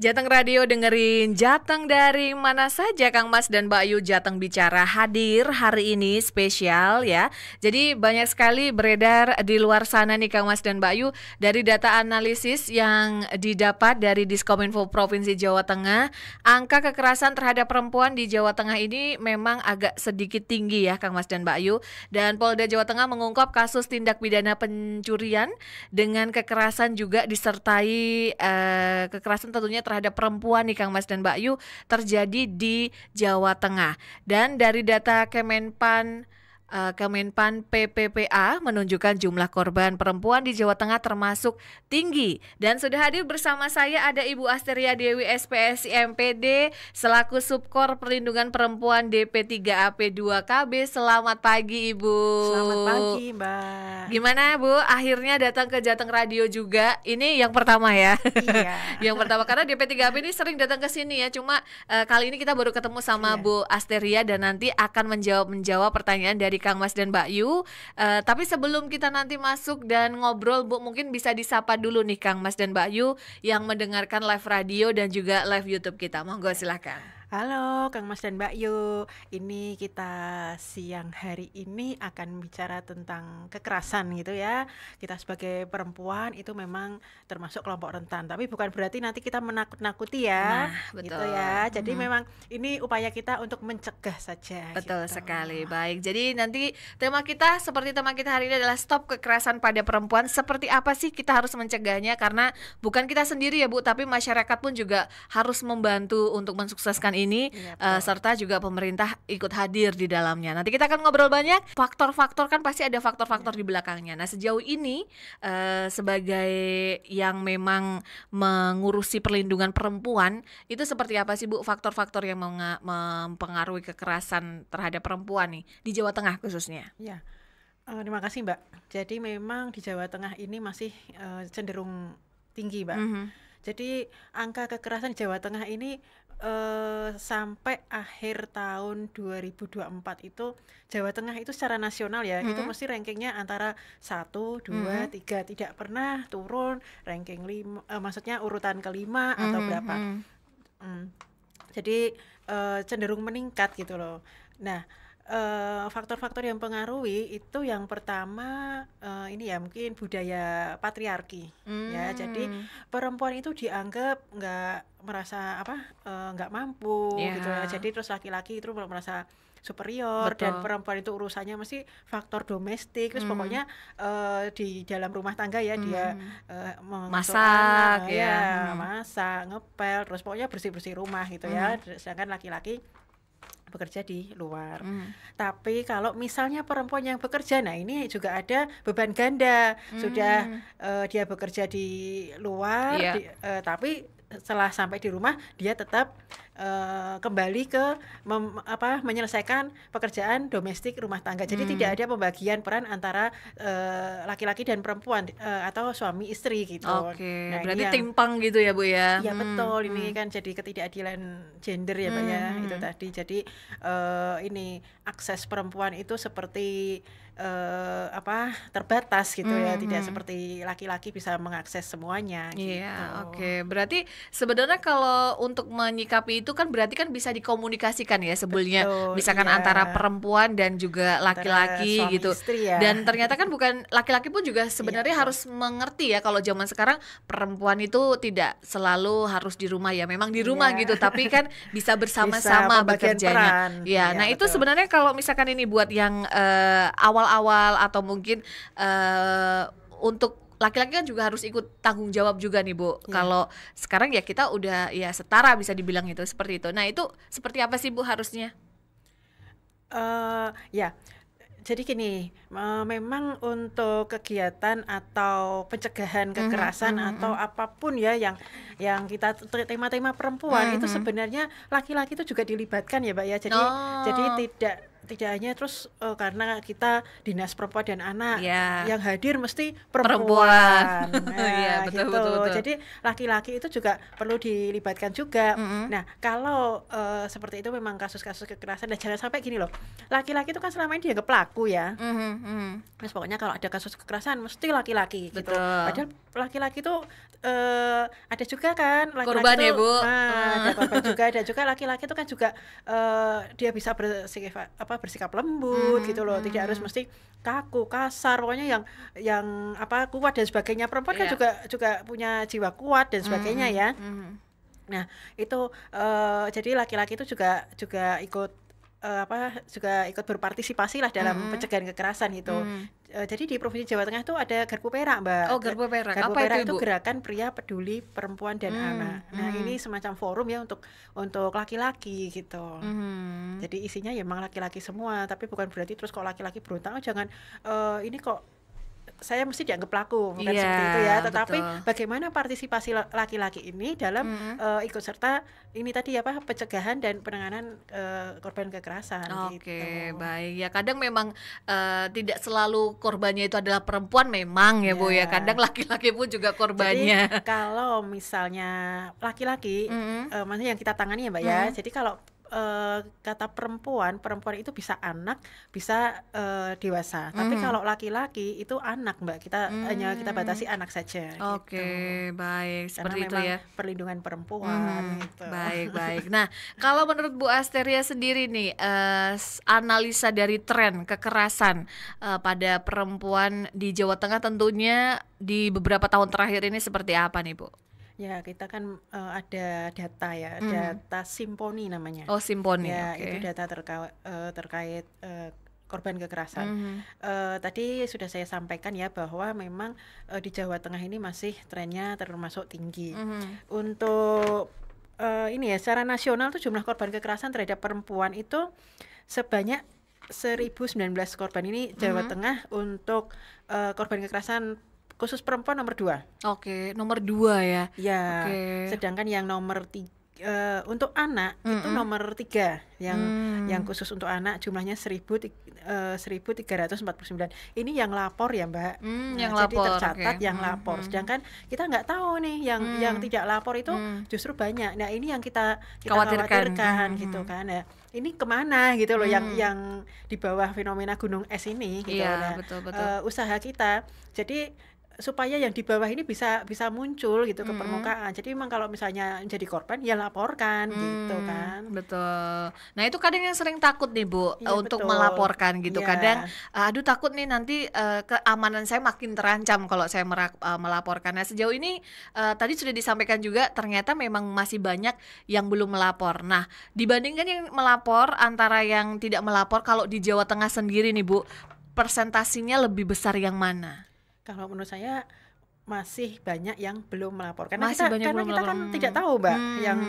Jateng Radio dengerin Jateng dari mana saja. Kang Mas dan Mbak Ayu Jateng Bicara hadir hari ini spesial ya. Jadi banyak sekali beredar di luar sana nih Kang Mas dan Mbak Ayu, dari data analisis yang didapat dari Diskominfo Provinsi Jawa Tengah, angka kekerasan terhadap perempuan di Jawa Tengah ini memang agak sedikit tinggi ya Kang Mas dan Mbak Ayu. Dan Polda Jawa Tengah mengungkap kasus tindak pidana pencurian dengan kekerasan juga disertai kekerasan tentunya terhadap perempuan nih Kang Mas dan Mbak Yu terjadi di Jawa Tengah. Dan dari data Kemenpan PPPA menunjukkan jumlah korban perempuan di Jawa Tengah termasuk tinggi. Dan sudah hadir bersama saya ada Ibu Asteria Dewi SPSI MPD selaku Subkor Perlindungan Perempuan DP3AP2KB. Selamat pagi Ibu. Selamat pagi Mbak. Gimana Bu, akhirnya datang ke Jateng Radio juga. Ini yang pertama ya. Iya. Yang pertama, karena DP3AP ini sering datang ke sini ya. Cuma kali ini kita baru ketemu sama Bu Asteria dan nanti akan menjawab pertanyaan dari Kang Mas dan Mbak Yu. Tapi sebelum kita nanti masuk dan ngobrol, Bu, mungkin bisa disapa dulu nih Kang Mas dan Mbak Yu yang mendengarkan live radio dan juga live YouTube kita. Monggo silakan. Halo Kang Mas dan Mbak Yu. Ini kita siang hari ini akan bicara tentang kekerasan gitu ya. Kita sebagai perempuan itu memang termasuk kelompok rentan, tapi bukan berarti nanti kita menakut-nakuti ya. Nah, betul. Gitu ya. Jadi memang ini upaya kita untuk mencegah saja. Betul gitu. sekali. Baik. Jadi nanti tema kita seperti tema kita hari ini adalah stop kekerasan pada perempuan. Seperti apa sih kita harus mencegahnya? Karena bukan kita sendiri ya Bu, tapi masyarakat pun juga harus membantu untuk mensukseskan ini, serta juga pemerintah ikut hadir di dalamnya. Nanti kita akan ngobrol banyak faktor-faktor, kan pasti ada faktor-faktor di belakangnya. Nah, sejauh ini sebagai yang memang mengurusi perlindungan perempuan, itu seperti apa sih Bu faktor-faktor yang mempengaruhi kekerasan terhadap perempuan nih di Jawa Tengah khususnya? Ya. Terima kasih Mbak. Jadi memang di Jawa Tengah ini masih cenderung tinggi Mbak. Jadi angka kekerasan di Jawa Tengah ini sampai akhir tahun 2024 itu Jawa Tengah itu secara nasional ya, itu mesti rankingnya antara 1, 2, 3, tidak pernah turun ranking 5, maksudnya urutan kelima atau berapa. Jadi cenderung meningkat gitu loh. Nah, faktor-faktor yang pengaruhi itu yang pertama ini ya mungkin budaya patriarki ya. Jadi perempuan itu dianggap nggak mampu gitu ya. Jadi terus laki-laki itu merasa superior. Betul. Dan perempuan itu urusannya mesti faktor domestik, terus pokoknya di dalam rumah tangga ya dia masak anak, masak, ngepel, terus pokoknya bersih-bersih rumah gitu ya. Sedangkan laki-laki bekerja di luar. Tapi kalau misalnya perempuan yang bekerja, nah ini juga ada beban ganda. Sudah dia bekerja di luar, tapi setelah sampai di rumah dia tetap kembali ke menyelesaikan pekerjaan domestik rumah tangga. Jadi tidak ada pembagian peran antara laki-laki dan perempuan atau suami istri gitu. Oke. Nah, berarti timpang gitu ya Bu ya? Ya betul. Ini kan jadi ketidakadilan gender ya Mbak ya, itu tadi. Jadi ini akses perempuan itu seperti terbatas gitu ya, tidak seperti laki-laki bisa mengakses semuanya gitu. Iya, oke. Berarti sebenarnya kalau untuk menyikapi itu kan berarti kan bisa dikomunikasikan ya sebelumnya. Betul, misalkan antara perempuan dan juga laki-laki gitu. Ya. Dan ternyata kan bukan laki-laki pun juga sebenarnya harus mengerti ya, kalau zaman sekarang perempuan itu tidak selalu harus di rumah ya. Memang di rumah gitu, tapi kan bisa bersama-sama bekerjanya. Ya, nah itu sebenarnya kalau misalkan ini buat yang awal-awal atau mungkin untuk laki-laki kan juga harus ikut tanggung jawab juga nih Bu. Kalau sekarang ya kita udah ya setara bisa dibilang itu seperti itu. Nah itu seperti apa sih Bu harusnya? Ya. Jadi gini, memang untuk kegiatan atau pencegahan kekerasan atau apapun ya yang kita tema-tema perempuan itu sebenarnya laki-laki itu juga dilibatkan ya Mbak ya. Jadi tidak tidak hanya terus karena kita Dinas Perempuan dan Anak Ya. yang hadir mesti Perempuan. perempuan. Iya, betul, Gitu. betul, betul. Jadi laki-laki itu juga perlu dilibatkan juga. Mm-mm. Nah, kalau seperti itu memang kasus-kasus kekerasan, dan jangan sampai gini loh. Laki-laki itu kan selama ini dianggap pelaku ya. Mhm, mhm. Mas pokoknya kalau ada kasus kekerasan mesti laki-laki gitu. Betul. Padahal laki-laki itu ada juga kan laki-laki Korban ya, tuh, Bu. ada korban juga, ada juga laki-laki itu kan juga dia bisa bersikap lembut gitu loh, tidak harus mesti kaku, kasar, pokoknya yang kuat dan sebagainya. Perempuan kan Iya. juga punya jiwa kuat dan sebagainya ya. Mhm. Nah, itu jadi laki-laki itu juga ikut juga ikut berpartisipasi lah dalam pencegahan kekerasan itu. Jadi di Provinsi Jawa Tengah itu ada Garpu Perak, Mbak. Oh, Garpu Perak. Garpu Apa Perak itu, itu Ibu? gerakan pria peduli perempuan dan anak. Nah, ini semacam forum ya untuk laki-laki gitu. Mhm. Jadi isinya ya memang laki-laki semua, tapi bukan berarti terus kalau laki-laki berontak, oh jangan ini kok saya mesti dianggap pelaku, bukan Iya, seperti itu ya. Tetapi betul. bagaimana partisipasi laki-laki ini dalam ikut serta ini tadi pencegahan dan penanganan korban kekerasan Oke, gitu. baik. Ya kadang memang tidak selalu korbannya itu adalah perempuan memang ya, Bu ya. Ya. Kadang laki-laki pun juga Jadi korbannya. kalau misalnya laki-laki, maksudnya yang kita tangani ya Mbak ya. Jadi kalau kata perempuan itu bisa anak, bisa dewasa. Tapi kalau laki-laki itu anak Mbak, hanya kita batasi anak saja. Oke, Gitu. baik. Karena Seperti itu memang ya. perlindungan perempuan gitu. Baik, baik. Nah, kalau menurut Bu Asteria sendiri nih, analisa dari tren kekerasan pada perempuan di Jawa Tengah tentunya di beberapa tahun terakhir ini seperti apa nih, Bu? Ya, kita kan ada data ya, data Simponi namanya. Oh, Simponi. Ya, Oke. itu data terkait korban kekerasan. Tadi sudah saya sampaikan ya bahwa memang di Jawa Tengah ini masih trennya termasuk tinggi. Untuk ini ya, secara nasional tuh jumlah korban kekerasan terhadap perempuan itu sebanyak 1.019 korban. Ini Jawa Tengah untuk korban kekerasan khusus perempuan nomor 2. Oke, nomor 2 ya. Ya, Oke. sedangkan yang nomor 3 untuk anak itu nomor 3 yang khusus untuk anak jumlahnya 1.349. Ini yang lapor ya Mbak. Yang Jadi lapor, tercatat oke. yang lapor. Sedangkan kita nggak tahu nih yang tidak lapor itu justru banyak. Nah ini yang kita Khawatirkan. khawatirkan gitu kan ya. Ini kemana gitu loh yang di bawah fenomena gunung es ini gitu. Iya, Nah, betul, betul. usaha kita jadi supaya yang di bawah ini bisa muncul gitu ke permukaan. Jadi memang kalau misalnya menjadi korban ya laporkan gitu kan. Betul. Nah, itu kadang yang sering takut nih, Bu, Iya, untuk betul. melaporkan gitu. Iya. Kadang aduh takut nih nanti keamanan saya makin terancam kalau saya melaporkan. Nah, sejauh ini tadi sudah disampaikan juga ternyata memang masih banyak yang belum melapor. Nah, dibandingkan yang melapor antara yang tidak melapor, kalau di Jawa Tengah sendiri nih, Bu, persentasinya lebih besar yang mana? Kalau menurut saya masih banyak yang belum melapor karena Masih kita banyak belum kan melapor. tidak tahu Mbak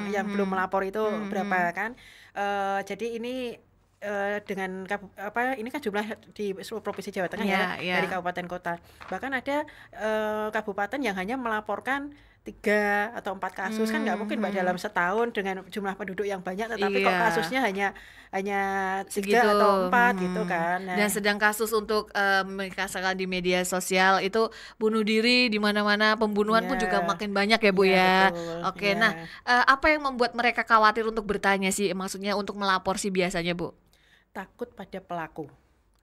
yang belum melapor itu berapa kan. Jadi ini dengan ini kan jumlah di seluruh provinsi Jawa Tengah Iya, iya. dari kabupaten kota. Bahkan ada kabupaten yang hanya melaporkan 3 atau 4 kasus. Kan nggak mungkin Mbak dalam setahun dengan jumlah penduduk yang banyak tetapi kok Iya. kasusnya hanya 3 Segitu. atau 4 gitu kan. Nah, Dan sedang kasus untuk misalkan di media sosial itu bunuh diri di mana-mana, pembunuhan pun Iya. juga makin banyak ya, Bu Iya, ya. betul. Oke, Iya. nah apa yang membuat mereka khawatir untuk bertanya sih? Maksudnya untuk melapor sih biasanya, Bu? Takut pada pelaku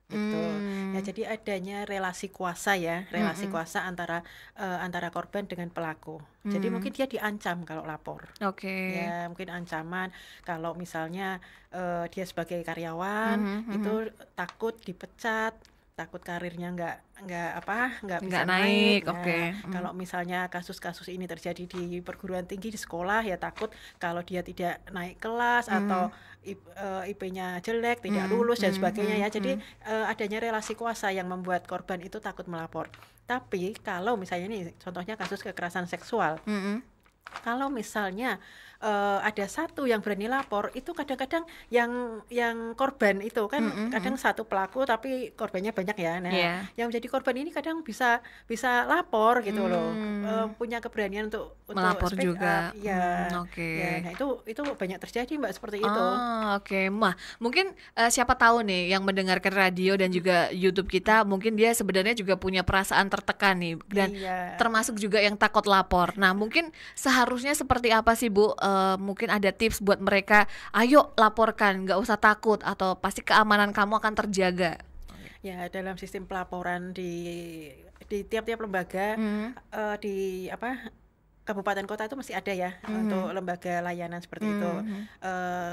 gitu. Ya jadi adanya relasi kuasa ya, kuasa antara korban dengan pelaku. Jadi mungkin dia diancam kalau lapor. Oke. Ya mungkin ancaman kalau misalnya dia sebagai karyawan itu takut dipecat, takut karirnya nggak bisa naik, Nah, oke. kalau misalnya kasus-kasus ini terjadi di perguruan tinggi, di sekolah, ya takut kalau dia tidak naik kelas atau IP-nya jelek, tidak lulus dan sebagainya ya. Jadi adanya relasi kuasa yang membuat korban itu takut melapor. Tapi kalau misalnya nih contohnya kasus kekerasan seksual, kalau misalnya ada satu yang berani lapor, itu kadang-kadang yang korban itu kan kadang satu pelaku tapi korbannya banyak ya. Nah, yang menjadi korban ini kadang bisa lapor gitu loh, punya keberanian untuk Melapor speak juga. up, ya. Oke. Ya, nah itu banyak terjadi Mbak seperti itu. Oke. Mungkin siapa tahu nih yang mendengarkan radio dan juga YouTube kita, mungkin dia sebenarnya juga punya perasaan tertekan nih, dan termasuk juga yang takut lapor. Nah, mungkin seharusnya seperti apa sih Bu? Mungkin ada tips buat mereka, ayo laporkan, nggak usah takut, atau pasti keamanan kamu akan terjaga. Ya, dalam sistem pelaporan di tiap-tiap lembaga, di kabupaten kota itu masih ada ya untuk lembaga layanan seperti itu.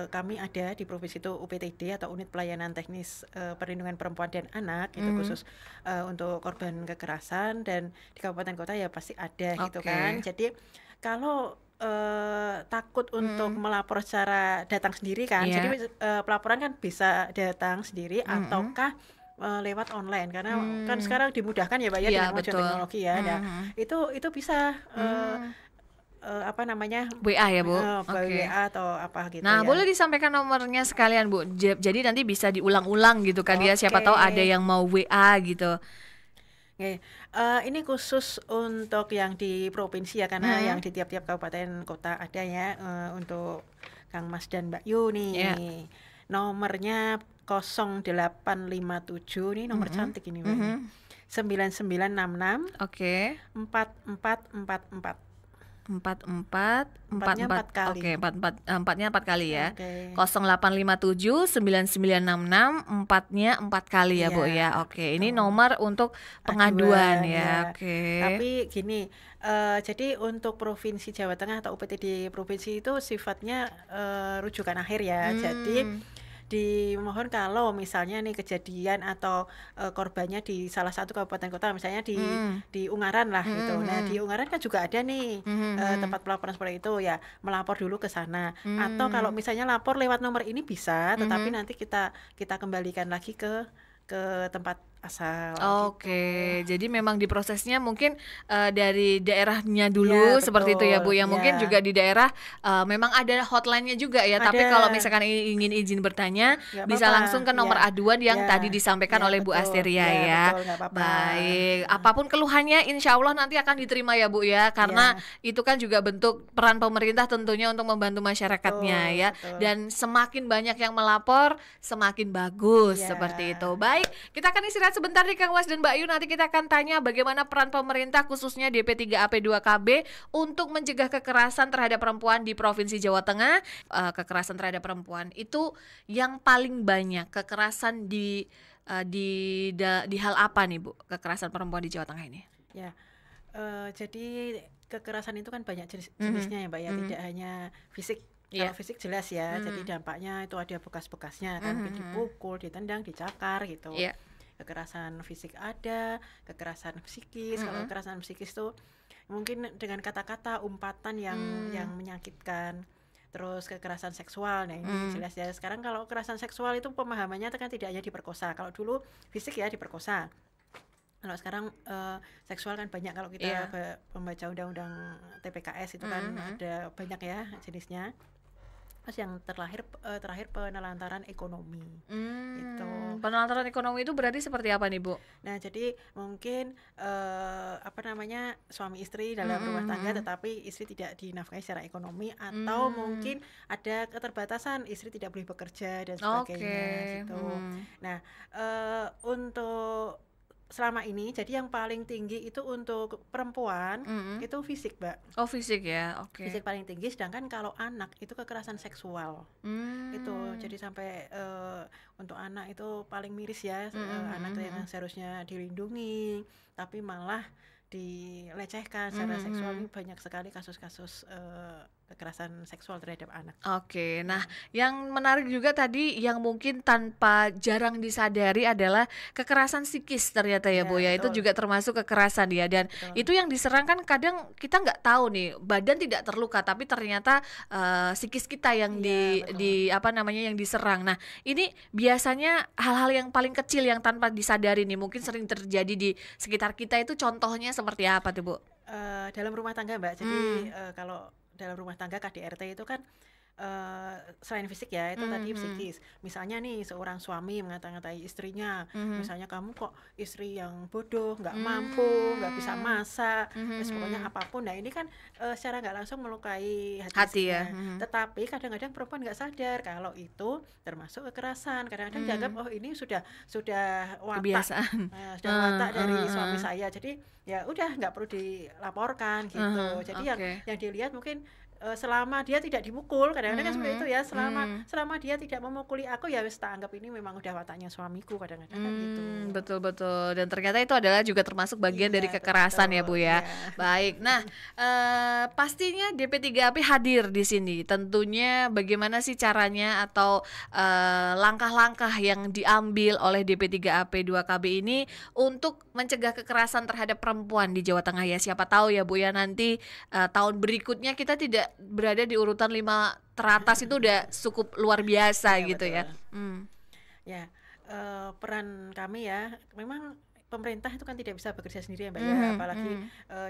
Kami ada di provinsi itu UPTD atau Unit Pelayanan Teknis Perlindungan Perempuan dan Anak, itu khusus untuk korban kekerasan, dan di kabupaten kota ya pasti ada gitu kan. Jadi kalau takut untuk melapor secara datang sendiri kan, jadi pelaporan kan bisa datang sendiri ataukah lewat online, karena kan sekarang dimudahkan ya Mbak ya dengan kemajuan teknologi ya. Nah, itu bisa WA ya Bu? WA atau apa gitu. Nah, boleh disampaikan nomornya sekalian Bu, jadi nanti bisa diulang-ulang gitu kan ya, siapa tahu ada yang mau WA gitu. Ini khusus untuk yang di provinsi ya, karena yang di tiap-tiap kabupaten kota ada ya. Untuk Kang Mas dan Mbak Yu nih, nomornya 0857 nih, nomor cantik ini Mbak. 9966 4444. 44 kali. Oke, 4-nya 4 kali ya. 0857 9966 4-nya 4 kali ya Bu ya. Oke, ini nomor untuk pengaduan ya. Oke. Tapi gini, jadi untuk Provinsi Jawa Tengah atau UPTD provinsi itu sifatnya rujukan akhir ya. Jadi dimohon kalau misalnya nih kejadian atau korbannya di salah satu kabupaten kota, misalnya di Ungaran lah gitu. Nah, di Ungaran kan juga ada nih tempat pelaporan seperti itu ya, melapor dulu ke sana. Atau kalau misalnya lapor lewat nomor ini bisa, tetapi nanti kita kembalikan lagi ke tempat asal. Gitu. Jadi memang diprosesnya mungkin dari daerahnya dulu seperti itu ya Bu. Yang mungkin juga di daerah memang ada hotline-nya juga ya. Tapi kalau misalkan ingin izin bertanya, bisa langsung ke nomor aduan yang tadi disampaikan oleh Bu Asteria ya. Baik, apapun keluhannya insya Allah nanti akan diterima ya Bu ya. Karena itu kan juga bentuk peran pemerintah tentunya untuk membantu masyarakatnya ya. Dan semakin banyak yang melapor, semakin bagus seperti itu. Baik, kita akan istirahat sebentar nih Kang Was dan Mbak Yu. Nanti kita akan tanya bagaimana peran pemerintah khususnya DP3AP2KB untuk mencegah kekerasan terhadap perempuan di Provinsi Jawa Tengah. Kekerasan terhadap perempuan itu yang paling banyak kekerasan di hal apa nih Bu? Kekerasan perempuan di Jawa Tengah ini? Ya, jadi kekerasan itu kan banyak jenisnya ya Mbak ya, tidak hanya fisik. Kalau fisik jelas ya, jadi dampaknya itu ada bekas-bekasnya kan, dipukul, ditendang, dicakar gitu. Kekerasan fisik ada, kekerasan psikis. Kalau kekerasan psikis itu mungkin dengan kata-kata, umpatan yang menyakitkan. Terus kekerasan seksual, nah ini jelas ya. Sekarang kalau kekerasan seksual itu pemahamannya kan tidak hanya diperkosa. Kalau dulu fisik ya diperkosa. Kalau sekarang seksual kan banyak, kalau kita membaca undang-undang TPKS itu kan ada banyak ya jenisnya. Terus yang terakhir penelantaran ekonomi. Gitu. Penelantaran ekonomi itu berarti seperti apa nih Bu? Nah, jadi mungkin suami istri dalam rumah tangga, tetapi istri tidak dinafkahi secara ekonomi, atau mungkin ada keterbatasan, istri tidak boleh bekerja dan sebagainya gitu. Nah, untuk selama ini jadi yang paling tinggi itu untuk perempuan itu fisik Mbak. Fisik ya, Fisik paling tinggi, sedangkan kalau anak itu kekerasan seksual. Itu jadi sampai untuk anak itu paling miris ya. Anak yang seharusnya dilindungi tapi malah dilecehkan secara seksual. Ini banyak sekali kasus-kasus kekerasan seksual terhadap anak. Nah yang menarik juga tadi yang mungkin tanpa jarang disadari adalah kekerasan psikis ternyata ya Bu ya. Itu juga termasuk kekerasan ya, dan itu yang diserang kan kadang kita nggak tahu nih, badan tidak terluka tapi ternyata psikis kita yang yang diserang. Nah ini biasanya hal-hal yang paling kecil yang tanpa disadari nih mungkin sering terjadi di sekitar kita, itu contohnya seperti apa tuh Bu? Dalam rumah tangga Mbak, jadi kalau dalam rumah tangga KDRT itu kan selain fisik ya, itu tadi psikis. Misalnya nih seorang suami mengata-ngatai istrinya, misalnya kamu kok istri yang bodoh, nggak mampu, nggak bisa masak, terus pokoknya apapun. Nah ini kan secara nggak langsung melukai hati ya. istrinya. Tetapi kadang-kadang perempuan nggak sadar kalau itu termasuk kekerasan. Kadang-kadang dianggap oh ini sudah watak, kebiasaan, sudah watak dari suami saya. Jadi ya udah nggak perlu dilaporkan gitu. Jadi yang dilihat mungkin selama dia tidak dimukul, kadang-kadang kan seperti itu ya, selama dia tidak memukuli aku ya wis tak anggap ini memang udah wataknya suamiku, kadang-kadang kan gitu. Betul. Dan ternyata itu adalah juga termasuk bagian dari kekerasan ya Bu ya. Baik. Nah, pastinya DP3AP hadir di sini. Tentunya bagaimana sih caranya atau langkah-langkah yang diambil oleh DP3AP 2KB ini untuk mencegah kekerasan terhadap perempuan di Jawa Tengah ya. Siapa tahu ya Bu ya, nanti tahun berikutnya kita tidak berada di urutan 5 teratas itu udah cukup luar biasa gitu betul. Ya. Ya, peran kami ya, memang pemerintah itu kan tidak bisa bekerja sendiri ya Mbak ya, apalagi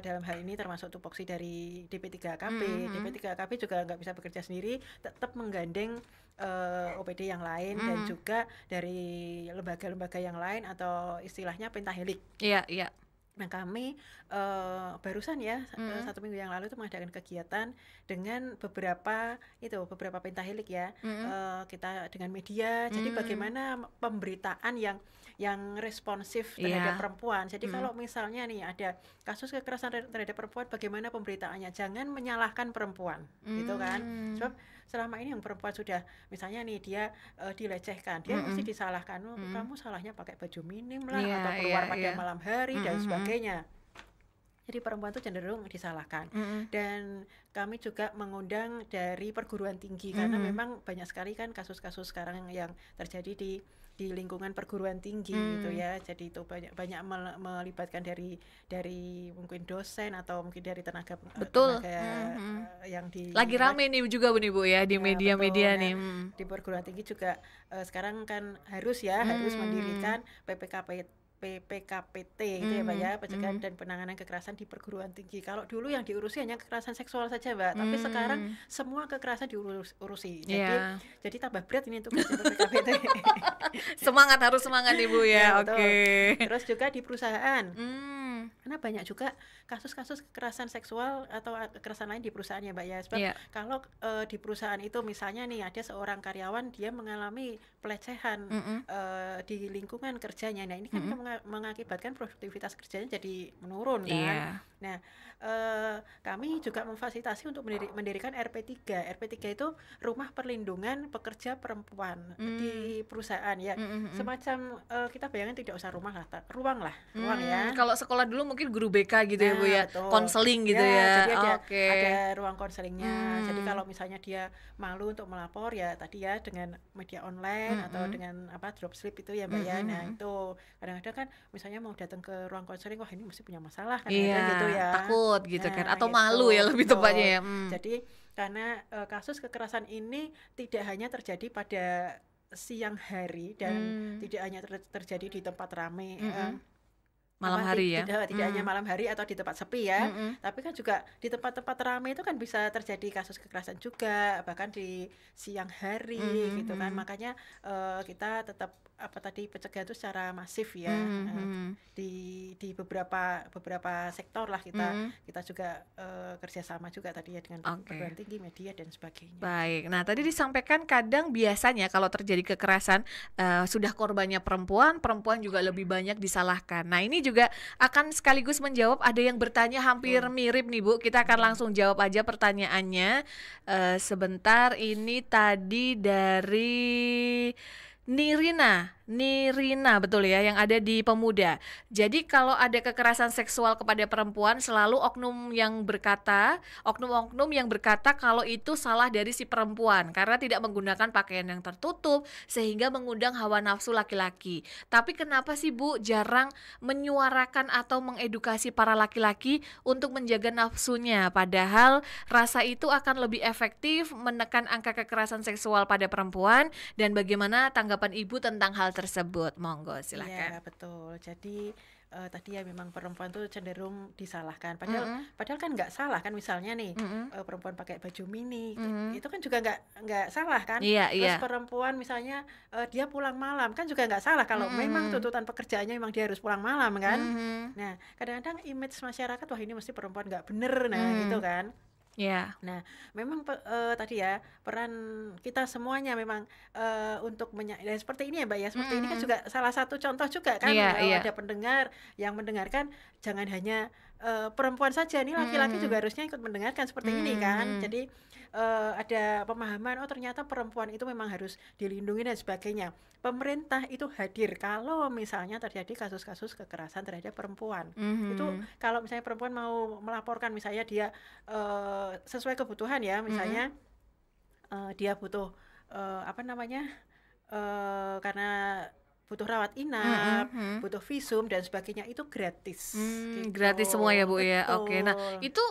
dalam hal ini termasuk tupoksi dari DP3KP. DP3KP juga nggak bisa bekerja sendiri, tetap menggandeng OPD yang lain dan juga dari lembaga-lembaga yang lain atau istilahnya pentahelik. Iya. Nah kami barusan ya 1 minggu yang lalu itu mengadakan kegiatan dengan beberapa pentahelik ya, kita dengan media. Jadi bagaimana pemberitaan yang responsif terhadap perempuan. Jadi kalau misalnya nih ada kasus kekerasan terhadap perempuan, bagaimana pemberitaannya? Jangan menyalahkan perempuan, gitu kan? Sebab selama ini yang perempuan sudah misalnya nih dia dilecehkan, dia mesti disalahkan, kamu salahnya pakai baju minim lah, atau keluar pada malam hari dan sebagainya. Jadi perempuan itu cenderung disalahkan. Dan kami juga mengundang dari perguruan tinggi karena memang banyak sekali kan kasus-kasus sekarang yang terjadi di lingkungan perguruan tinggi gitu ya. Jadi itu banyak melibatkan dari mungkin dosen atau mungkin dari tenaga yang lagi rame nih juga Bu ya di media-media nih. Di perguruan tinggi juga sekarang kan harus mendirikan PPKPT gitu ya Mbak ya, pencegahan dan penanganan kekerasan di perguruan tinggi. Kalau dulu yang diurusi hanya kekerasan seksual saja Mbak, tapi sekarang semua kekerasan diurusi. Jadi tambah berat ini untuk PPKPT. Harus semangat Ibu ya. Oke. Terus juga di perusahaan. Karena banyak juga kasus-kasus kekerasan seksual atau kekerasan lain di perusahaan ya Mbak ya. Sebab kalau di perusahaan itu misalnya nih ada seorang karyawan dia mengalami pelecehan di lingkungan kerjanya. Nah ini kan mengakibatkan produktivitas kerjanya jadi menurun kan. Nah kami juga memfasilitasi untuk mendirikan RP3. RP3 itu Rumah Perlindungan Pekerja Perempuan di perusahaan ya. Semacam kita bayangkan tidak usah ruang ya. Kalau sekolah dulu mungkin guru BK gitu ya Bu ya, konseling gitu ya. Jadi ada ruang konselingnya. Jadi kalau misalnya dia malu untuk melapor ya tadi ya dengan media online atau dengan dropslip itu ya Mbak ya. Nah itu kadang-kadang kan misalnya mau datang ke ruang konseling, wah ini mesti punya masalah kan gitu ya. Takut gitu kan, atau malu ya lebih tepatnya ya. Jadi karena kasus kekerasan ini tidak hanya terjadi pada siang hari dan tidak hanya terjadi di tempat ramai malam hari ya. Tidak hanya malam hari atau di tempat sepi ya, tapi kan juga di tempat-tempat ramai itu kan bisa terjadi kasus kekerasan juga, bahkan di siang hari gitu kan. Makanya kita tetap pencegahan itu secara masif ya. Di beberapa sektor lah kita juga kerjasama juga tadi ya dengan perguruan tinggi, media dan sebagainya. Baik. Nah tadi disampaikan kadang biasanya kalau terjadi kekerasan sudah korbannya perempuan juga lebih banyak disalahkan. Nah ini juga akan sekaligus menjawab, ada yang bertanya hampir mirip nih Bu. Kita akan langsung jawab aja pertanyaannya. Sebentar, ini tadi dari Nirina betul ya, yang ada di Pemuda. Jadi kalau ada kekerasan seksual kepada perempuan, selalu oknum yang berkata kalau itu salah dari si perempuan karena tidak menggunakan pakaian yang tertutup sehingga mengundang hawa nafsu laki-laki. Tapi kenapa sih Bu jarang menyuarakan atau mengedukasi para laki-laki untuk menjaga nafsunya, padahal rasa itu akan lebih efektif menekan angka kekerasan seksual pada perempuan? Dan bagaimana tanggapan Ibu tentang hal tersebut? Monggo silakan. Ya betul. Jadi tadi ya memang perempuan tuh cenderung disalahkan. Padahal kan nggak salah kan, misalnya nih perempuan pakai baju mini itu kan juga nggak salah kan. Iya, Terus iya. perempuan misalnya dia pulang malam kan juga nggak salah kalau memang tuntutan pekerjaannya memang dia harus pulang malam kan. Nah, kadang-kadang image masyarakat wah ini mesti perempuan nggak bener, nah gitu kan. Iya. Nah, memang tadi ya peran kita semuanya memang untuk ya seperti ini ya Mbak ya, seperti ini kan juga salah satu contoh juga kan, Iya, kalau iya. ada pendengar yang mendengarkan jangan hanya perempuan saja, nih laki-laki juga harusnya ikut mendengarkan seperti ini kan. Jadi ada pemahaman oh ternyata perempuan itu memang harus dilindungi dan sebagainya. Pemerintah itu hadir kalau misalnya terjadi kasus-kasus kekerasan terhadap perempuan. Itu kalau misalnya perempuan mau melaporkan, misalnya dia sesuai kebutuhan ya, misalnya dia butuh apa namanya karena butuh rawat inap, butuh visum dan sebagainya, itu gratis. Gitu. Gratis semua ya Bu ya. Oke. Nah, Betul. itu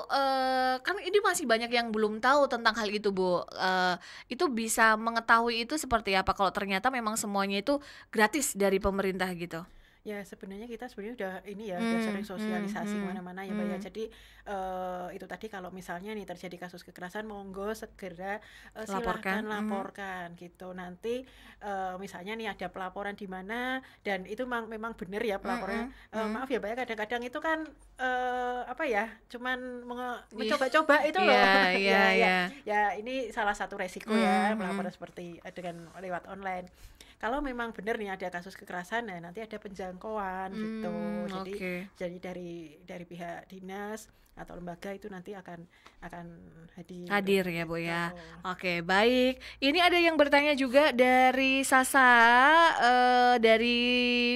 kan ini masih banyak yang belum tahu tentang hal itu Bu. Itu bisa mengetahui itu seperti apa kalau ternyata memang semuanya itu gratis dari pemerintah gitu? Ya sebenarnya kita sebenarnya udah ini ya udah sering sosialisasi kemana-mana ya Mbak ya. Jadi itu tadi kalau misalnya nih terjadi kasus kekerasan, monggo segera Laporkan. silahkan laporkan gitu. Nanti misalnya nih ada pelaporan di mana dan itu memang benar ya pelaporannya. Maaf ya Mbak ya, kadang-kadang itu kan apa ya, cuman mencoba-coba itu loh. Iya, iya. Ya ini salah satu resiko ya pelaporan seperti dengan lewat online. Kalau memang benar nih ada kasus kekerasan, nah nanti ada penjangkauan gitu. Jadi dari pihak dinas atau lembaga itu nanti akan hadir ya Bu gitu. ya. Oke, baik. Ini ada yang bertanya juga dari Sasa, dari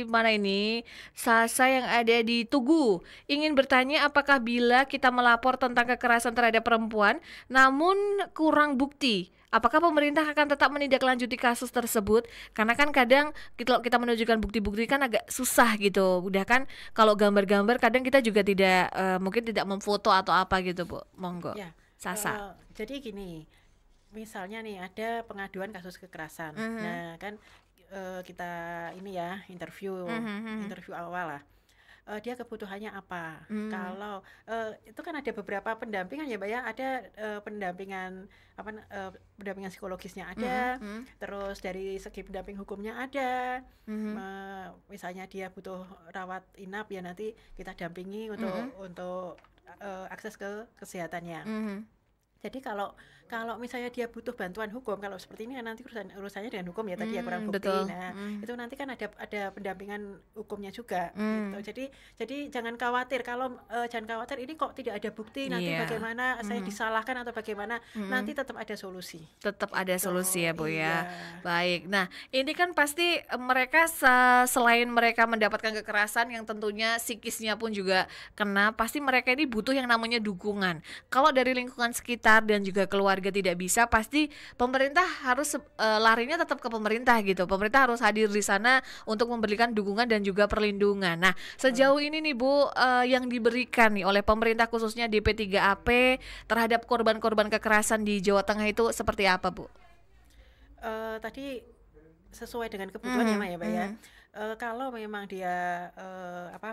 mana ini? Sasa yang ada di Tugu. Ingin bertanya apakah bila kita melapor tentang kekerasan terhadap perempuan namun kurang bukti, apakah pemerintah akan tetap menindaklanjuti kasus tersebut? Karena kan kadang kita menunjukkan bukti-bukti kan agak susah gitu. Udah kan kalau gambar-gambar kadang kita juga tidak mungkin tidak memfoto atau apa gitu Bu. Monggo. Ya, Sasa. jadi gini, misalnya nih ada pengaduan kasus kekerasan. Nah kan kita ini ya interview awal lah. Dia kebutuhannya apa? Kalau itu kan ada beberapa pendampingan ya Mbak ya, ada pendampingan pendampingan psikologisnya ada, terus dari segi pendamping hukumnya ada. Misalnya dia butuh rawat inap ya nanti kita dampingi untuk akses ke kesehatannya. Jadi kalau misalnya dia butuh bantuan hukum, kalau seperti ini kan nanti urusannya dengan hukum ya tadi ya, kurang bukti. Betul. Nah, itu nanti kan ada pendampingan hukumnya juga gitu. Jadi jangan khawatir kalau ini kok tidak ada bukti, nanti bagaimana saya disalahkan atau bagaimana, nanti tetap ada solusi. Tetap ada solusi ya Bu ya. Iya. Baik. Nah, ini kan pasti mereka selain mereka mendapatkan kekerasan yang tentunya psikisnya pun juga kena, pasti mereka ini butuh yang namanya dukungan. Kalau dari lingkungan sekitar dan juga keluarga tidak bisa, pasti pemerintah harus larinya tetap ke pemerintah gitu. Pemerintah harus hadir di sana untuk memberikan dukungan dan juga perlindungan. Nah, sejauh ini nih Bu, yang diberikan nih oleh pemerintah khususnya DP3AP terhadap korban-korban kekerasan di Jawa Tengah itu seperti apa Bu? Tadi sesuai dengan kebutuhan ya Mbak ya. Kalau memang dia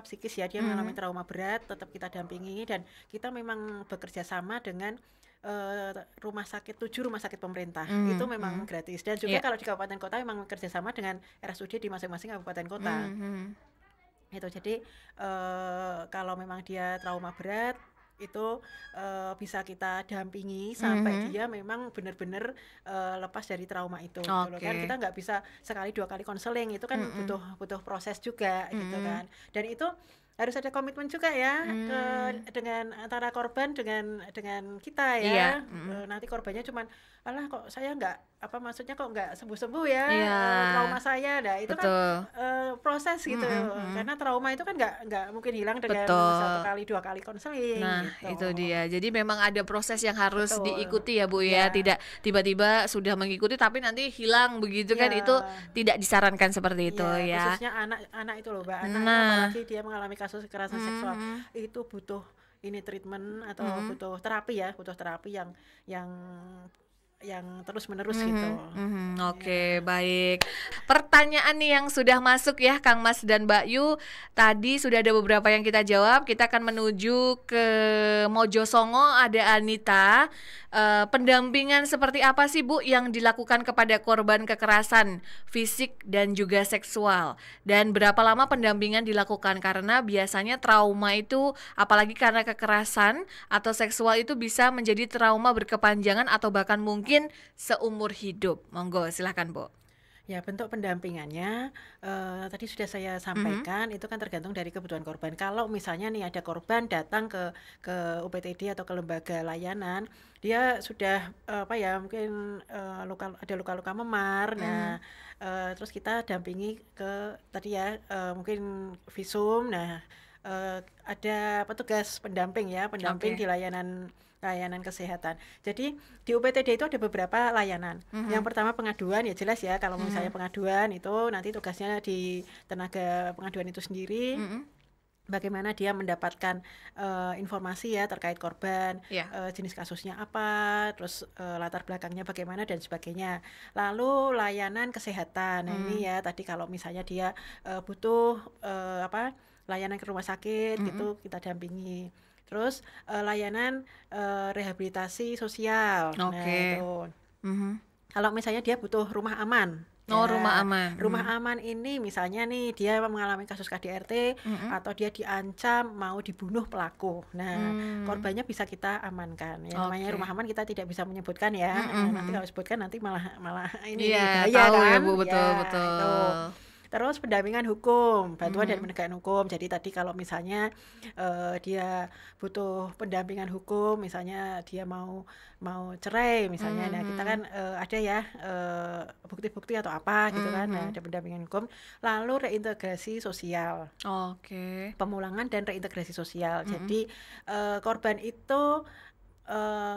psikis ya, dia mengalami trauma berat, tetap kita dampingi dan kita memang bekerja sama dengan 7 rumah sakit pemerintah. Itu memang gratis dan juga kalau di kabupaten kota memang kerjasama dengan RSUD di masing-masing kabupaten kota. Itu jadi kalau memang dia trauma berat itu bisa kita dampingi sampai dia memang benar-benar lepas dari trauma itu. Gitu loh. Kan kita nggak bisa sekali 2 kali konseling, itu kan butuh proses juga gitu kan. Dan itu harus ada komitmen juga ya dengan antara korban dengan kita ya. Nanti korbannya cuman alah kok saya maksudnya kok nggak sembuh-sembuh ya trauma saya. Nah itu kan proses gitu. Karena trauma itu kan nggak mungkin hilang dengan 1 kali 2 kali konseling. Nah gitu. itu dia. Jadi memang ada proses yang harus diikuti ya Bu ya. Tidak tiba-tiba sudah mengikuti tapi nanti hilang begitu kan, itu tidak disarankan seperti itu ya. Khususnya anak itu loh Mbak, apalagi dia mengalami kasus kekerasan seksual, itu butuh ini treatment atau butuh terapi yang yang terus-menerus gitu. Oke, baik. Pertanyaan nih yang sudah masuk ya Kang Mas dan Mbak Yu. Tadi sudah ada beberapa yang kita jawab. Kita akan menuju ke Mojosongo, ada Anita. Pendampingan seperti apa sih Bu yang dilakukan kepada korban kekerasan fisik dan juga seksual? Dan berapa lama pendampingan dilakukan? Karena biasanya trauma itu, apalagi karena kekerasan atau seksual itu bisa menjadi trauma berkepanjangan atau bahkan mungkin seumur hidup. Monggo, silahkan Bu. Ya, bentuk pendampingannya tadi sudah saya sampaikan, itu kan tergantung dari kebutuhan korban. Kalau misalnya nih ada korban datang ke UPTD atau ke lembaga layanan, dia sudah mungkin ada luka-luka memar. Nah, terus kita dampingi ke tadi ya mungkin visum. Nah, ada petugas pendamping di layanan kesehatan. Jadi di UPTD itu ada beberapa layanan. Yang pertama pengaduan, ya jelas ya kalau misalnya pengaduan itu nanti tugasnya di tenaga pengaduan itu sendiri. Bagaimana dia mendapatkan informasi ya terkait korban, jenis kasusnya apa, terus latar belakangnya bagaimana dan sebagainya. Lalu layanan kesehatan. Nah, ini ya tadi kalau misalnya dia butuh layanan ke rumah sakit gitu kita dampingi. Terus layanan rehabilitasi sosial. Nah, itu. Kalau misalnya dia butuh rumah aman. Rumah aman. Rumah aman ini misalnya nih dia mengalami kasus KDRT atau dia diancam mau dibunuh pelaku. Nah, korbannya bisa kita amankan. Ya, namanya rumah aman kita tidak bisa menyebutkan ya. Nanti kalau disebutkan nanti malah ini bahaya tahu kan. Ya, Bu, betul. Itu. Terus pendampingan hukum, bantuan dan penegakan hukum. Jadi tadi kalau misalnya dia butuh pendampingan hukum, misalnya dia mau cerai misalnya, nah kita kan ada ya bukti-bukti atau apa gitu kan, nah ada pendampingan hukum. Lalu reintegrasi sosial, pemulangan dan reintegrasi sosial. Jadi korban itu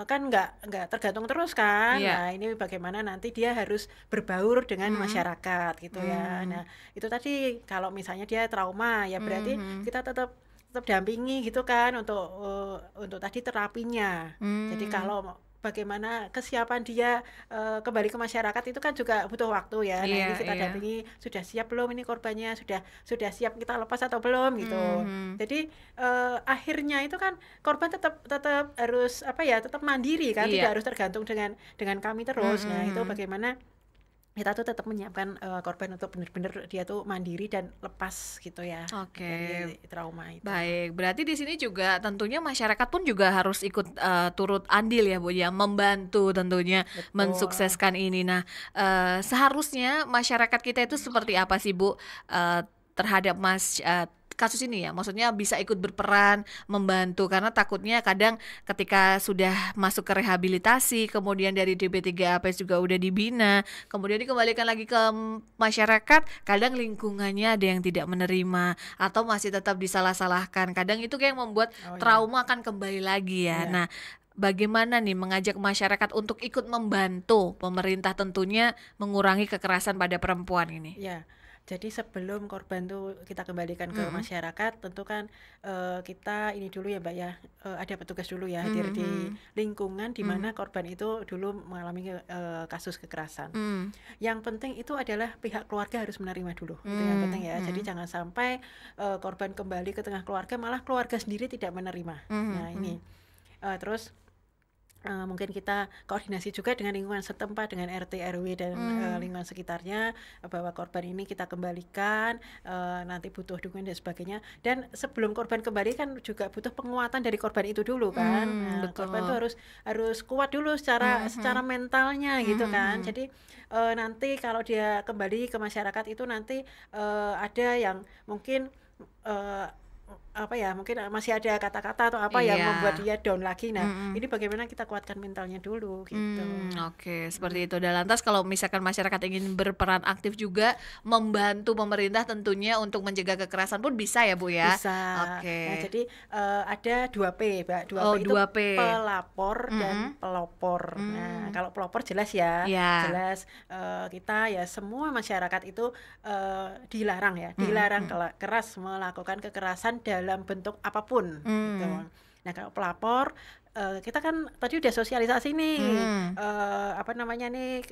kan nggak tergantung terus kan. Nah, ini bagaimana nanti dia harus berbaur dengan masyarakat gitu ya. Nah, itu tadi kalau misalnya dia trauma ya berarti kita tetap dampingi gitu kan untuk tadi terapinya. Jadi kalau bagaimana kesiapan dia kembali ke masyarakat itu kan juga butuh waktu ya. Nah, ini kita dampingi, sudah siap belum ini korbannya, sudah siap kita lepas atau belum gitu. Jadi akhirnya itu kan korban tetap harus tetap mandiri kan, tidak harus tergantung dengan kami terus. Nah, itu bagaimana kita tuh tetap menyiapkan korban untuk benar-benar dia tuh mandiri dan lepas gitu ya dari trauma itu. Baik, berarti di sini juga tentunya masyarakat pun juga harus ikut turut andil ya Bu ya, membantu tentunya mensukseskan ini. Nah, seharusnya masyarakat kita itu seperti apa sih Bu terhadap kasus ini ya, maksudnya bisa ikut berperan membantu, karena takutnya kadang ketika sudah masuk ke rehabilitasi, kemudian dari DP3APS juga udah dibina, kemudian dikembalikan lagi ke masyarakat, kadang lingkungannya ada yang tidak menerima atau masih tetap disalah-salahkan, kadang itu kayak membuat trauma akan kembali lagi ya. Nah, bagaimana nih mengajak masyarakat untuk ikut membantu pemerintah tentunya mengurangi kekerasan pada perempuan ini? Ya. Jadi sebelum korban tuh kita kembalikan ke masyarakat, tentu kan kita ini dulu ya Mbak ya, ada petugas dulu ya hadir di lingkungan di mana korban itu dulu mengalami kasus kekerasan. Yang penting itu adalah pihak keluarga harus menerima dulu, itu yang penting ya. Jadi jangan sampai korban kembali ke tengah keluarga, malah keluarga sendiri tidak menerima. Nah ini, terus mungkin kita koordinasi juga dengan lingkungan setempat, dengan RT, RW dan lingkungan sekitarnya, bahwa korban ini kita kembalikan, nanti butuh dukungan dan sebagainya. Dan sebelum korban kembali kan juga butuh penguatan dari korban itu dulu kan. Nah, korban itu harus kuat dulu secara mentalnya gitu kan. Jadi nanti kalau dia kembali ke masyarakat itu nanti ada yang mungkin mungkin masih ada kata-kata atau apa yang membuat dia down lagi. Nah, ini bagaimana kita kuatkan mentalnya dulu gitu. Seperti itu. Dan lantas kalau misalkan masyarakat ingin berperan aktif juga membantu pemerintah tentunya untuk mencegah kekerasan pun bisa ya Bu ya? Bisa. Nah, jadi ada 2P Mbak. 2P itu 2P. pelapor dan pelopor. Nah, kalau pelopor jelas ya. Jelas kita ya semua masyarakat itu dilarang keras melakukan kekerasan dalam bentuk apapun gitu. Nah, kalau pelapor kita kan tadi udah sosialisasi nih, Hmm. apa namanya nih,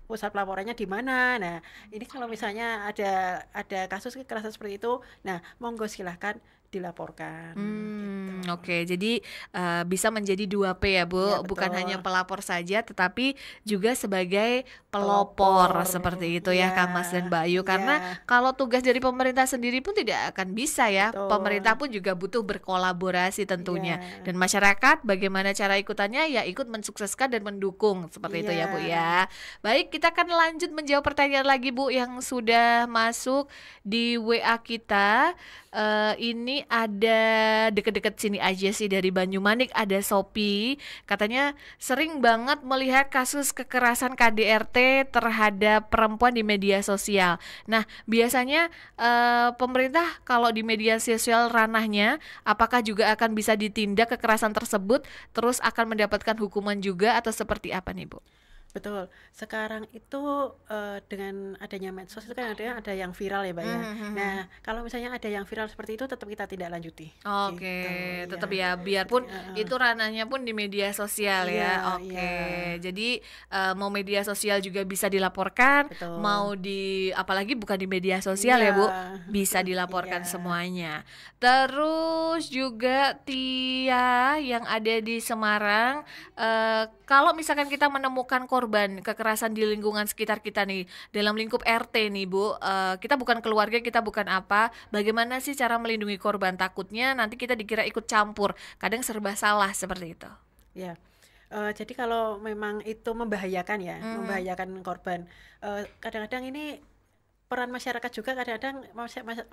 pusat pelaporannya di mana. Nah, ini kalau misalnya ada kasus kekerasan seperti itu, nah monggo silahkan dilaporkan gitu. Oke. Jadi bisa menjadi 2P ya, Iya Bu. Bukan hanya betul, pelapor saja, tetapi juga sebagai pelopor pelopor, seperti itu iya ya, Kang Mas dan Mbak Ayu. iya Karena kalau tugas dari pemerintah sendiri pun tidak akan bisa ya. Pemerintah betul, pun juga butuh berkolaborasi tentunya. iya Dan masyarakat, bagaimana cara ikutannya? Ya ikut mensukseskan dan mendukung seperti itu ya, Bu iya ya. Baik, kita akan lanjut menjawab pertanyaan lagi, Bu, yang sudah masuk di WA kita. Ini ada deket-deket sini aja sih, dari Banyumanik, ada Sopi. Katanya sering banget melihat kasus kekerasan KDRT terhadap perempuan di media sosial. Nah, biasanya pemerintah kalau di media sosial ranahnya, apakah juga akan bisa ditindak kekerasan tersebut, terus akan mendapatkan hukuman juga atau seperti apa nih, Bu? betul. Sekarang itu dengan adanya medsos itu kan ada yang viral ya, Mbak ya. Nah, kalau misalnya ada yang viral seperti itu tetap kita tidak lanjuti, Oke, gitu. tetap Iya, ya, biarpun Heeh. itu ranahnya pun di media sosial Iya, ya. iya, Oke, jadi mau media sosial juga bisa dilaporkan, betul. mau di apalagi bukan di media sosial Iya, ya, Bu, bisa iya, dilaporkan semuanya. Terus juga Tia yang ada di Semarang, kalau misalkan kita menemukan korban kekerasan di lingkungan sekitar kita nih, dalam lingkup RT nih, Bu, kita bukan keluarga, kita bukan apa, bagaimana sih cara melindungi korban? Takutnya nanti kita dikira ikut campur, kadang serba salah seperti itu. iya. Jadi kalau memang itu membahayakan ya, Mhm. membahayakan korban. Kadang-kadang ini peran masyarakat juga kadang-kadang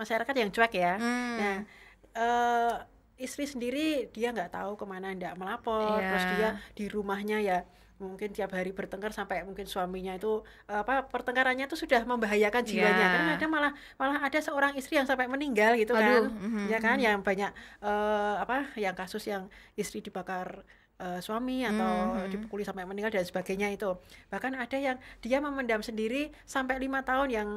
masyarakat yang cuek ya. Nah, Hmm, eh, istri sendiri dia nggak tahu kemana hendak melapor, terus dia iya, di rumahnya ya mungkin tiap hari bertengkar sampai mungkin suaminya itu apa pertengkarannya itu sudah membahayakan jiwanya. Kan iya. kadang malah malah ada seorang istri yang sampai meninggal gitu Aduh, kan, ya kan, yang banyak apa yang kasus yang istri dibakar suami atau mhm. dipukuli sampai meninggal dan sebagainya itu. Bahkan ada yang dia memendam sendiri sampai 5 tahun yang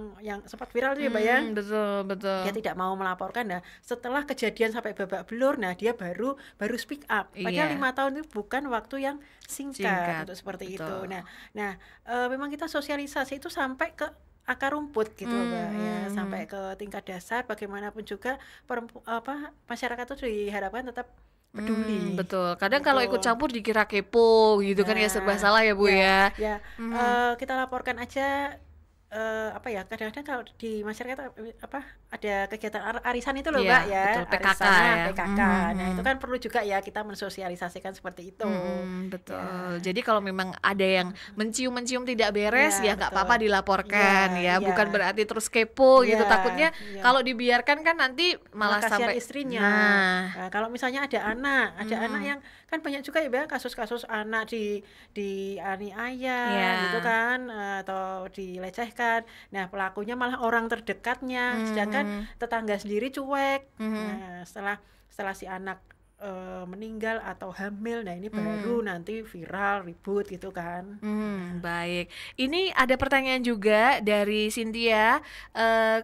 sempat viral tuh ya, Mbak ya. Betul, Dia betul. tidak mau melaporkan. Nah, setelah kejadian sampai babak belur, nah dia baru baru speak up. Padahal Iya, 5 tahun itu bukan waktu yang singkat singkat, untuk seperti itu. betul. Nah, memang kita sosialisasi itu sampai ke akar rumput gitu loh, Mbak ya, sampai Mhm. ke tingkat dasar. Bagaimanapun juga apa masyarakat itu diharapkan tetap peduli Betul. Kadang kalau ikut gitu. campur dikira kepo gitu kan ya, serba Nah, salah ya, Bu ya, ya. ya, Mhm. kita laporkan aja, apa ya, kadang-kadang kalau di masyarakat, apa, ada kegiatan arisan itu loh, Iya, Mbak, ya, betul, PKK arisan, ya. PKK. Nah, itu kan perlu juga ya kita mensosialisasikan seperti itu. Betul. Ya, Jadi kalau memang ada yang mencium-mencium tidak beres, ya ya nggak betul. apa-apa Iya, dilaporkan ya. iya, Bukan berarti terus kepo iya, gitu. Takutnya iya. kalau dibiarkan kan nanti Malah malah kasihan sampai, istrinya. nah, Nah, kalau misalnya ada anak mhm, yang kan banyak juga ya Mbak kasus-kasus anak dianiaya gitu ya, kan, atau dilecehkan. Nah, pelakunya malah orang terdekatnya, sedangkan mhm, tetangga sendiri cuek. mhm, Nah, setelah setelah si anak meninggal atau hamil, nah ini baru mhm. nanti viral, ribut gitu kan. Baik. Ini ada pertanyaan juga dari Cynthia.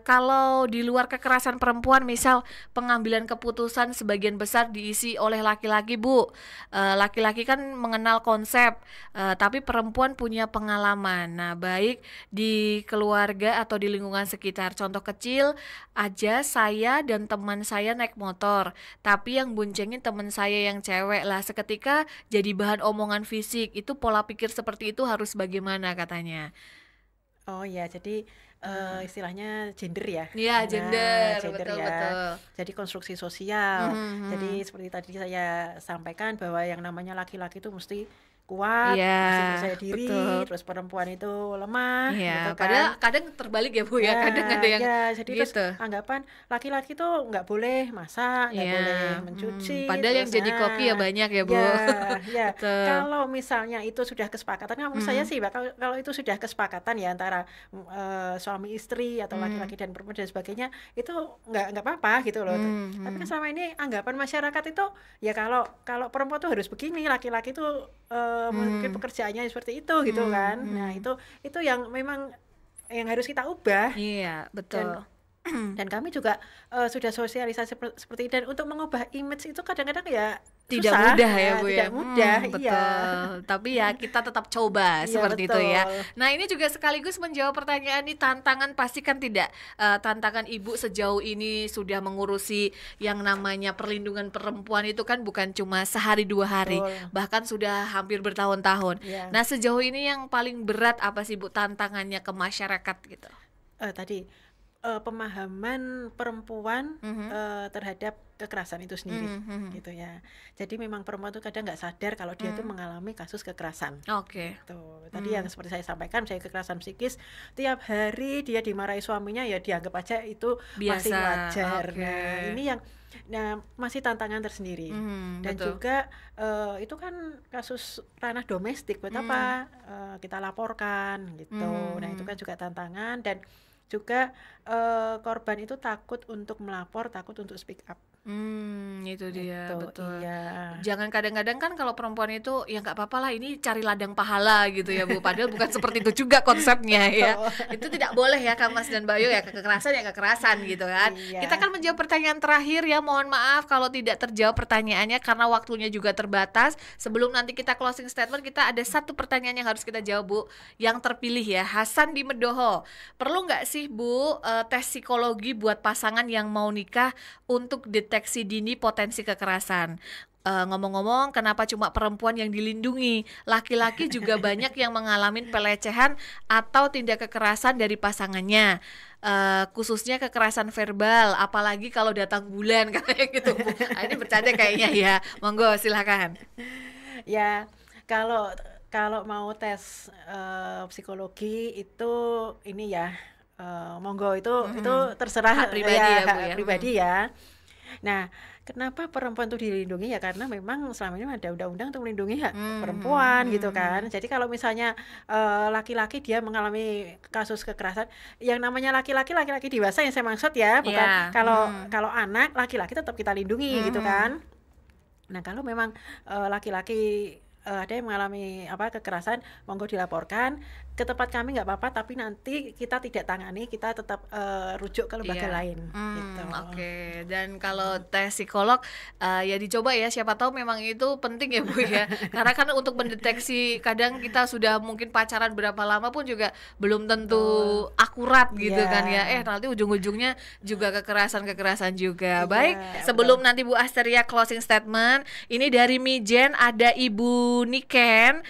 Kalau di luar kekerasan perempuan, misal pengambilan keputusan sebagian besar diisi oleh laki-laki, Bu. Laki-laki kan mengenal konsep, tapi perempuan punya pengalaman. Nah, baik di keluarga atau di lingkungan sekitar. Contoh kecil aja, saya dan teman saya naik motor, tapi yang boncengin teman saya yang cewek lah. Seketika jadi bahan omongan fisik. Itu pola pikir seperti itu harus bagaimana katanya. Oh ya, jadi Nah, istilahnya gender ya. iya, Nah, gender, gender betul ya. betul. Jadi konstruksi sosial. Jadi Mhm. seperti tadi saya sampaikan bahwa yang namanya laki-laki itu mesti kuat, Iya, mesti percaya diri, betul. terus perempuan itu lemah, Iya, gitu kan. padahal kadang terbalik ya, Bu ya. Ya, Kadang ada yang ya, jadi terus gitu. anggapan laki-laki tuh nggak boleh masak, nggak Iya, boleh mencuci, padahal yang terus jadi koki ya banyak ya, Bu. ya, ya. Betul. Kalau misalnya itu sudah kesepakatan, kan menurut saya Mhm. sih, Mbak, kalau itu sudah kesepakatan ya antara suami istri atau Mhm. laki-laki dan perempuan dan sebagainya, itu nggak apa-apa gitu loh. Tapi kan Mhm. selama ini anggapan masyarakat itu ya kalau kalau perempuan tuh harus begini, laki-laki tuh mungkin Mhm. pekerjaannya seperti itu gitu Mhm. kan. Nah, Mhm. itu yang memang yang harus kita ubah Iya, dan betul. kami juga sudah sosialisasi seperti itu dan untuk mengubah image itu kadang-kadang ya Tidak susah, mudah ya Bu ya. tidak mudah, iya. Betul. Tapi ya kita tetap coba Iya, seperti itu ya. betul. Nah ini juga sekaligus menjawab pertanyaan nih, tantangan pasti kan tidak, tantangan Ibu sejauh ini sudah mengurusi yang namanya perlindungan perempuan itu kan bukan cuma sehari 2 hari, Betul. bahkan sudah hampir bertahun-tahun. Iya. Nah sejauh ini yang paling berat apa sih Bu tantangannya ke masyarakat gitu? Tadi pemahaman perempuan terhadap kekerasan itu sendiri, gitu ya. Jadi memang perempuan itu kadang nggak sadar kalau dia tuh mengalami kasus kekerasan. Oke. Tuh, tadi yang seperti saya sampaikan, misalnya kekerasan psikis, tiap hari dia dimarahi suaminya ya dianggap aja itu masih Biasa, wajar. oke. Nah, ini yang masih tantangan tersendiri. Dan betul. juga itu kan kasus ranah domestik, buat apa kita laporkan gitu. Nah, itu kan juga tantangan, dan juga korban itu takut untuk melapor, takut untuk speak up. Itu dia, Gitu, betul. iya. Jangan kadang-kadang kan kalau perempuan itu ya nggak apa-apa lah, ini cari ladang pahala gitu ya Bu. Padahal bukan seperti itu juga konsepnya ya. Itu tidak boleh ya Kang Mas dan Bayu ya, kekerasan ya kekerasan gitu kan. Iya. Kita akan menjawab pertanyaan terakhir ya. Mohon maaf kalau tidak terjawab pertanyaannya karena waktunya juga terbatas. Sebelum nanti kita closing statement, kita ada satu pertanyaan yang harus kita jawab Bu. Yang terpilih ya, Hasan di Medoho. Perlu nggak sih Bu tes psikologi buat pasangan yang mau nikah untuk deteksi dini potensi kekerasan? Ngomong-ngomong, kenapa cuma perempuan yang dilindungi? Laki-laki juga banyak yang mengalami pelecehan atau tindak kekerasan dari pasangannya. Khususnya kekerasan verbal, apalagi kalau datang bulan katanya gitu Bu. Ini bercanda kayaknya ya. Monggo silakan. Ya, kalau mau tes psikologi itu ini ya, monggo itu terserah Hak pribadi ya, Bu, hak ya. pribadi ya. Nah, kenapa perempuan itu dilindungi ya? Karena memang selama ini ada undang-undang untuk melindungi hak perempuan gitu kan. Jadi kalau misalnya laki-laki dia mengalami kasus kekerasan, yang namanya laki-laki dewasa yang saya maksud ya, bukan Iya. kalau anak laki-laki tetap kita lindungi gitu kan. Nah, kalau memang laki-laki ada yang mengalami kekerasan, monggo dilaporkan ke tempat kami, nggak apa-apa, tapi nanti kita tidak tangani, kita tetap rujuk ke lembaga lain gitu. Oke. Dan kalau tes psikolog ya dicoba ya, siapa tahu memang itu penting ya Bu ya. Karena kan untuk mendeteksi, kadang kita sudah mungkin pacaran berapa lama pun juga belum tentu akurat gitu Iya. kan ya. Nanti ujung-ujungnya juga kekerasan juga. Iya, Baik, sebelum nanti Bu Asteria closing statement, ini dari Mijen ada Ibu Niken.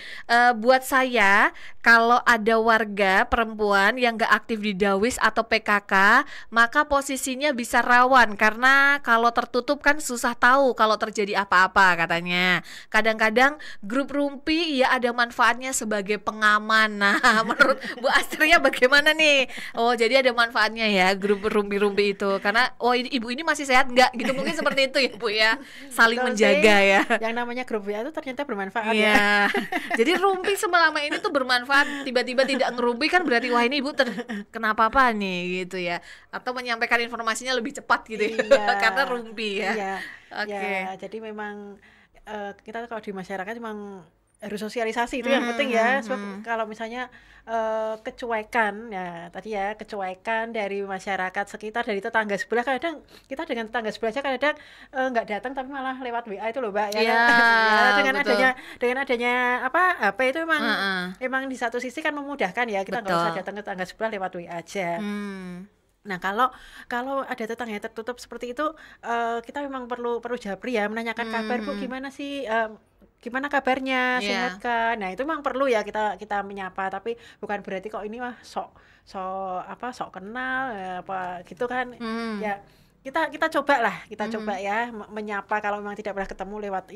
Buat saya, kalau ada warga perempuan yang gak aktif di Dawis atau PKK, maka posisinya bisa rawan karena kalau tertutup kan susah tahu kalau terjadi apa-apa katanya. Kadang-kadang grup rumpi ya ada manfaatnya sebagai pengaman. Nah, menurut Bu Astria bagaimana nih? Oh, jadi ada manfaatnya ya grup rumpi-rumpi itu. Karena ibu ini masih sehat nggak? Gitu mungkin seperti itu ya Bu ya. Saling Betul menjaga sih. ya. Yang namanya grup WA itu ternyata bermanfaat ya. Iya. Jadi rumpi selama ini tuh bermanfaat. Tiba-tiba tidak ngerumpi kan berarti wah ini ibu kenapa apa nih gitu ya. Atau menyampaikan informasinya lebih cepat gitu ya. Iya. Karena rumpi ya. Iya. Oke. Ya, jadi memang kita kalau di masyarakat memang harus sosialisasi, itu yang penting ya. Sebab kalau misalnya kecuekan ya tadi ya, kecuekan dari masyarakat sekitar, dari tetangga sebelah, kadang kita dengan tetangga sebelah aja kadang nggak datang tapi malah lewat WA itu loh Mbak ya. Iya, Ya, dengan betul. adanya HP itu emang di satu sisi kan memudahkan ya, kita nggak usah Betul. datang ke tetangga sebelah, lewat WA aja. Nah, kalau ada tetangga yang tertutup seperti itu, kita memang perlu japri ya, menanyakan kabar, Bu, gimana sih, gimana kabarnya, Iya. sehat kan? Nah, itu memang perlu ya kita menyapa, tapi bukan berarti kok ini sok kenal apa gitu kan. Ya kita coba ya menyapa, kalau memang tidak pernah ketemu lewat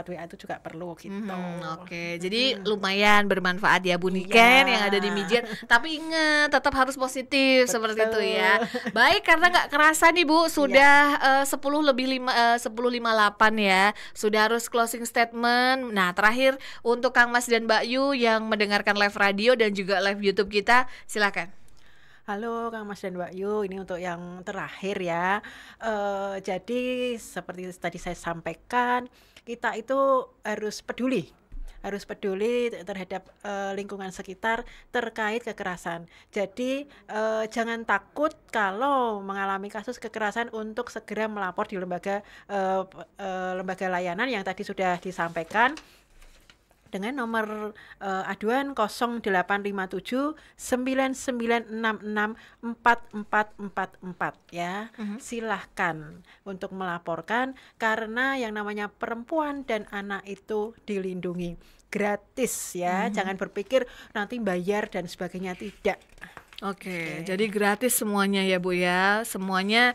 WA itu juga perlu gitu. Oke, jadi lumayan bermanfaat ya Bu Niken yang ada di Mijen. Tapi ingat tetap harus positif seperti itu ya. Baik, karena nggak kerasa nih Bu, sudah 10:58 ya. Sudah harus closing statement. Nah, terakhir untuk Kang Mas dan Mbak Yu yang mendengarkan live radio dan juga live YouTube kita, silakan. Halo Kang Mas dan Mbak Yu, ini untuk yang terakhir ya. Jadi seperti tadi saya sampaikan, kita itu harus peduli harus peduli terhadap lingkungan sekitar terkait kekerasan. Jadi jangan takut kalau mengalami kasus kekerasan untuk segera melapor di lembaga layanan yang tadi sudah disampaikan dengan nomor aduan 0857 9966 4444 ya. Silahkan untuk melaporkan karena yang namanya perempuan dan anak itu dilindungi gratis ya. Jangan berpikir nanti bayar dan sebagainya, tidak. Oke, jadi gratis semuanya ya Bu ya, semuanya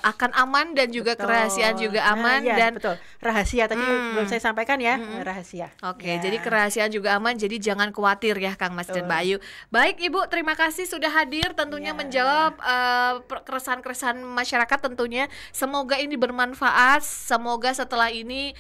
akan aman dan juga kerahasiaan juga aman dan betul. Rahasia tadi belum saya sampaikan ya, rahasia. Oke, jadi kerahasiaan juga aman, jadi jangan khawatir ya Kang Mas dan Mbak Ayu. Baik Ibu, terima kasih sudah hadir tentunya menjawab keresahan-keresahan masyarakat tentunya. Semoga ini bermanfaat, semoga setelah ini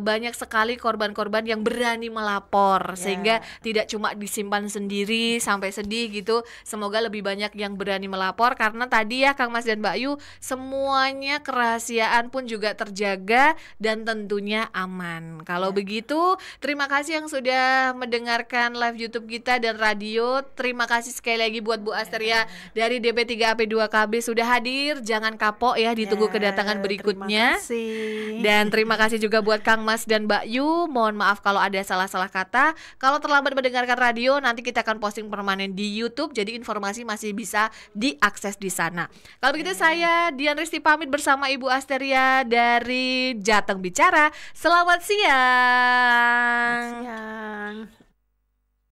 banyak sekali korban-korban yang berani melapor sehingga tidak cuma disimpan sendiri sampai sedih gitu. Semoga lebih banyak yang berani melapor karena tadi ya Kang Mas dan Mbak Ayu semuanya kerahasiaan pun juga terjaga dan tentunya aman. Kalau begitu terima kasih yang sudah mendengarkan live YouTube kita dan radio. Terima kasih sekali lagi buat Bu Asteria dari DP3AP2KB sudah hadir. Jangan kapok ya, ditunggu kedatangan berikutnya. Terima kasih. Dan terima kasih juga buat Kang Mas dan Mbak Ayu. Mohon maaf kalau ada salah-salah kata. Kalau terlambat mendengarkan radio nanti kita akan posting permanen di YouTube. Jadi informasi masih bisa diakses di sana. Kalau begitu saya Dian Risti pamit bersama Ibu Asteria dari Jateng Bicara. Selamat siang. Selamat siang.